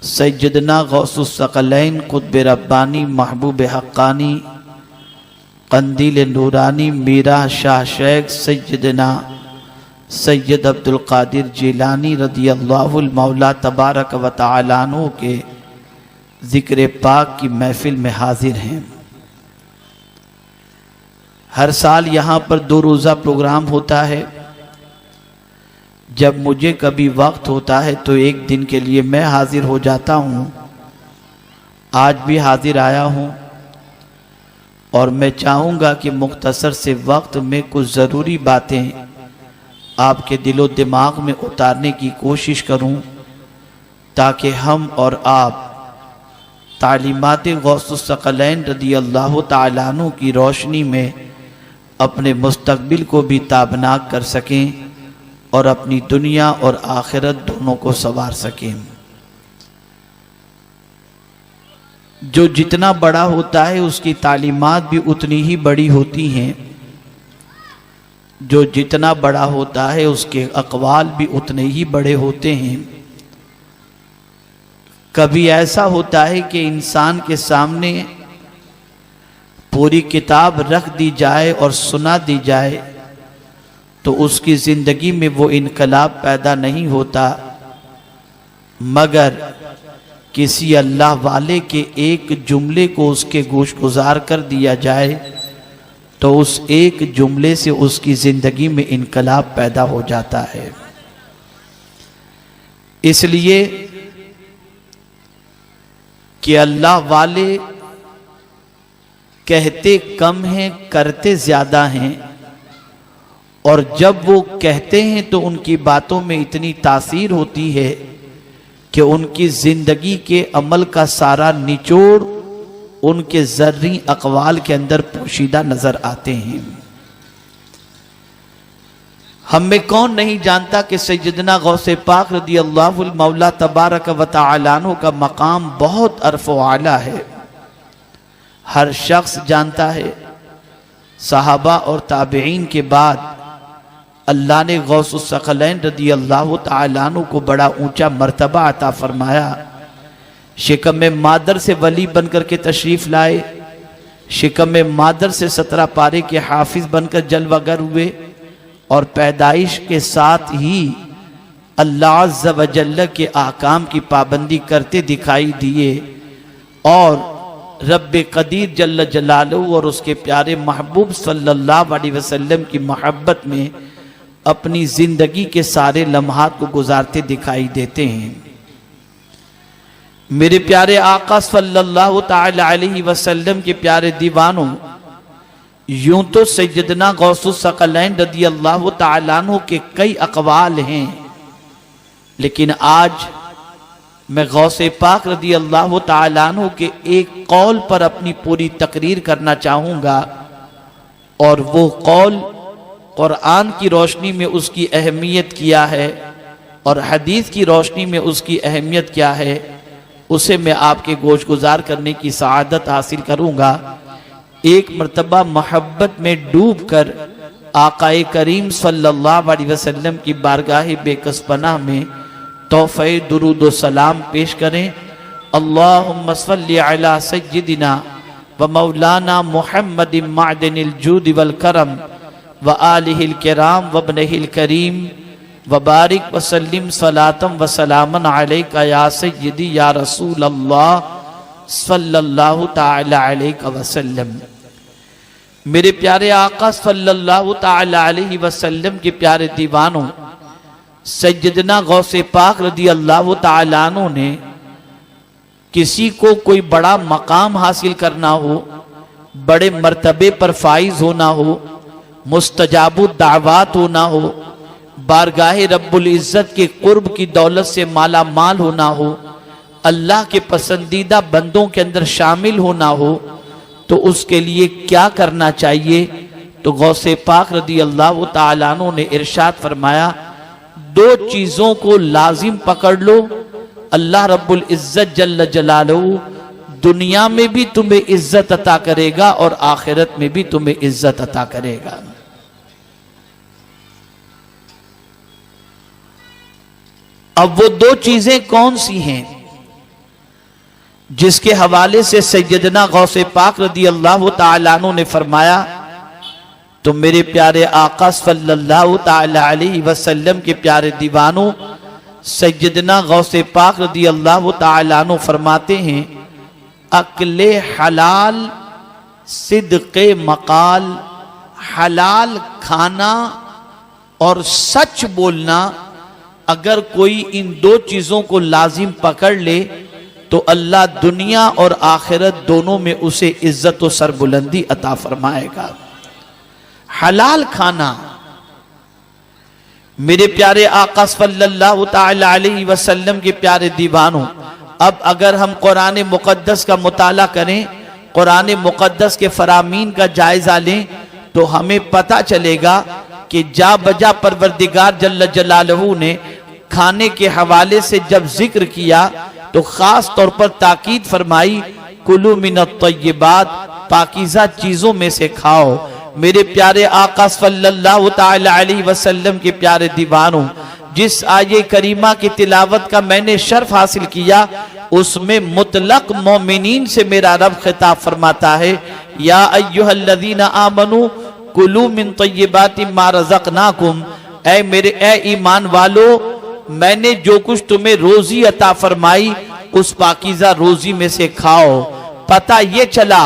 सैयदना गौसुस सकलैन कुतुब रब्बानी महबूब हक्कानी कंदील नूरानी मीरा शाह शेख सैयदना सैयद अब्दुल कादिर जिलानी रदियल्लाहुल मौला तबारक व तआला अन्हु के ज़िक्र पाक की महफिल में हाजिर हैं। हर साल यहाँ पर 2 रोज़ा प्रोग्राम होता है। जब मुझे कभी वक्त होता है तो एक दिन के लिए मैं हाजिर हो जाता हूँ। आज भी हाजिर आया हूँ और मैं चाहूँगा कि मुख्तसर से वक्त में कुछ ज़रूरी बातें आपके दिलो दिमाग में उतारने की कोशिश करूँ, ताकि हम और आप तालीमात गौसुस सकलैन रदियल्लाहु तआला अन्हु की रोशनी में अपने मुस्तकबिल को भी ताबनाक कर सकें और अपनी दुनिया और आखिरत दोनों को संवार सकें। जो जितना बड़ा होता है उसकी तालीमात भी उतनी ही बड़ी होती हैं। जो जितना बड़ा होता है उसके अक़वाल भी उतने ही बड़े होते हैं। कभी ऐसा होता है कि इंसान के सामने पूरी किताब रख दी जाए और सुना दी जाए तो उसकी ज़िंदगी में वो इनकलाब पैदा नहीं होता, मगर किसी अल्लाह वाले के एक जुमले को उसके गोशगुजार कर दिया जाए तो उस एक जुमले से उसकी ज़िंदगी में इनकलाब पैदा हो जाता है। इसलिए कि अल्लाह वाले कहते कम हैं करते ज़्यादा हैं, और जब वो कहते हैं तो उनकी बातों में इतनी तासीर होती है कि उनकी ज़िंदगी के अमल का सारा निचोड़ उनके ज़र्री अक़वाल के अंदर पोशीदा नज़र आते हैं। हम में कौन नहीं जानता कि सैयदना गौसे पाक रदियल्लाहुल मौला तबारक व तआला अन्हु का मकाम बहुत अरफ़ व आला है। हर शख्स जानता है। सहाबा और ताबईन के बाद अल्लाह ने गौसुस सकलैन रदियल्लाहु तआला अन्हु को बड़ा ऊंचा मर्तबा अता फरमाया। शिकम मादर से वली बनकर के तशरीफ़ लाए। शिकम मादर से 17 पारे के हाफिज बनकर जलवागर हुए और पैदाइश के साथ ही अल्लाह अज़्ज़ व जल्ल के आकाम की पाबंदी करते दिखाई दिए और रब्बे कदीर जल्ल जलालहू और उसके प्यारे महबूब सल्लल्लाहु अलैहि वसल्लम की मोहब्बत में अपनी ज़िंदगी के सारे लम्हात को गुजारते दिखाई देते हैं। मेरे प्यारे आका सल्लल्लाहु तआला अलैहि वसल्लम के प्यारे दीवानों, यूं तो सैयदना गौसुस सकलैन रदियल्लाहु तआला अन्हु के कई अक़वाल हैं, लेकिन आज मैं गौसे पाक रदियल्लाहु तआला अन्हु के एक कौल पर अपनी पूरी तकरीर करना चाहूँगा, और वो कौल कुरान की रोशनी में उसकी अहमियत क्या है और हदीस की रोशनी में उसकी अहमियत क्या है, उसे मैं आपके गोश गुजार करने की सआदत हासिल करूँगा। एक मर्तबा मोहब्बत में डूब कर आकाए करीम सल्लल्लाहु अलैहि वसल्लम की बारगाह बेकसपना में तोहफ़े दुरूद व सलाम पेश करें। अल्लाहुम्मा सल्लि अला सय्यिदिना व मौलाना मुहम्मदिन मादनिल जूद वल करम व आलिहिल किराम व इब्निहिल करीम व बारिक व सल्लिम सलातम व सलामन अलैका या सय्यिदी या रसूल अल्लाह सल्लल्लाहु तआला अलैहि वसल्लम। मेरे प्यारे आका सल्लल्लाहु तआला अलैहि वसल्लम के प्यारे दीवानों, सैयदना गौसे पाक रदियल्लाहु तआला अन्हु ने किसी को कोई बड़ा मकाम हासिल करना हो, बड़े मर्तबे पर फाइज होना हो, मुस्तजाबु दावात होना हो, बारगाह रब्बुल इज़्ज़त के कुर्ब की दौलत से माला माल होना हो, अल्लाह के पसंदीदा बंदों के अंदर शामिल होना हो, तो उसके लिए क्या करना चाहिए? तो गौसे पाक रदियल्लाहु तआला अन्हु ने इरशाद फरमाया, 2 चीज़ों को लाजिम पकड़ लो, अल्लाह रब्बुल इज़्ज़त जल्ल जलालहू दुनिया में भी तुम्हें इज्जत अता करेगा और आखिरत में भी तुम्हें इज्जत अता करेगा। अब वो 2 चीजें कौन सी हैं? जिसके हवाले से सैयदना गौसे पाक रदी अल्लाह ताला अन्हु ने फरमाया, तो मेरे प्यारे आका सल्लल्लाहु ताला अलैहि वसल्लम के प्यारे दीवानों, सैयदना गौसे पाक रदी अल्लाह ताला अन्हु फरमाते हैं, अक्ले हलाल सिद्क़े मकाल, हलाल खाना और सच बोलना, अगर कोई इन दो चीजों को लाजिम पकड़ ले तो अल्लाह दुनिया और आखिरत दोनों में उसे इज्जत और सरबुलंदी अता फरमाएगा। हलाल खाना, मेरे प्यारे आका सल्लल्लाहु ताला अलैहि वसल्लम के प्यारे दीवानों, अब अगर हम कुरान मुकद्दस का मुताला करें, कुरान मुकद्दस के फरामीन का जायजा लें, तो हमें पता चलेगा कि जा बजा परवरदिगार जल्ल जलालहू ने खाने के हवाले से जब जिक्र किया तो खास तौर पर ताकीद फरमाई, कुलू मिनत तय्यबात, पाकीज़ा चीजों में से खाओ। मेरे प्यारे आका सल्लल्लाहु ताला अलैहि वसल्लम के प्यारे दीवानों, जिस आये करीमा की तिलावत का मैंने शर्फ हासिल किया, उसमें मुतलक मोमिनीन से मेरा रब खिताब फरमाता है, या अय्युहल्लज़ीना आमनू कुलू मिन तय्यबाति मा रज़क़नाकुम, ऐ मेरे ऐ ईमान वालो, मैंने जो कुछ तुम्हें रोजी अता फरमाई उस पाकीज़ा रोजी में से खाओ। पता ये चला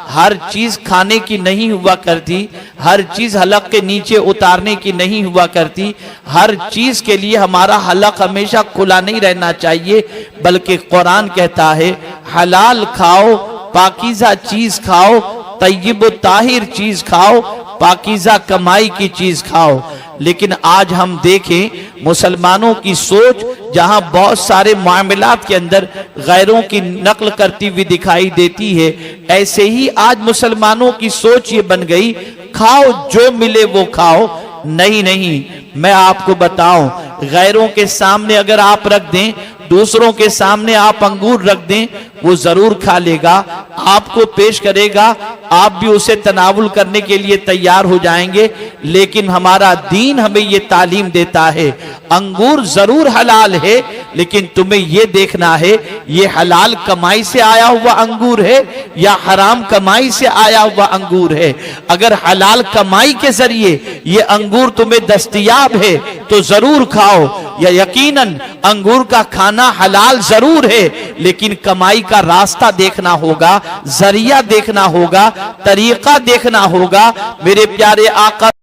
हर चीज खाने की नहीं हुआ करती, हर चीज हलक के नीचे उतारने की नहीं हुआ करती, हर चीज के लिए हमारा हलक हमेशा खुला नहीं रहना चाहिए, बल्कि कुरान कहता है हलाल खाओ, पाकीज़ा चीज खाओ, तय्यब ताहिर चीज खाओ, पाकीज़ा कमाई की चीज खाओ। लेकिन आज हम देखें मुसलमानों की सोच, जहां बहुत सारे मामलात के अंदर गैरों की नकल करती हुई दिखाई देती है, ऐसे ही आज मुसलमानों की सोच ये बन गई, खाओ जो मिले वो खाओ। नहीं नहीं, मैं आपको बताऊं, गैरों के सामने अगर आप रख दें, दूसरों के सामने आप अंगूर रख दें, वो जरूर खा लेगा, आपको पेश करेगा, आप भी उसे तनावुल करने के लिए तैयार हो जाएंगे। लेकिन हमारा दीन हमें ये तालीम देता है, अंगूर जरूर हलाल है, लेकिन तुम्हें ये देखना है ये हलाल कमाई से आया हुआ अंगूर है या हराम कमाई से आया हुआ अंगूर है। अगर हलाल कमाई के जरिए ये अंगूर तुम्हें दस्तयाब है तो जरूर खाओ, या यकीनन अंगूर का खाना हलाल जरूर है, लेकिन कमाई का रास्ता देखना होगा, जरिया देखना होगा, तरीका देखना होगा। मेरे प्यारे आका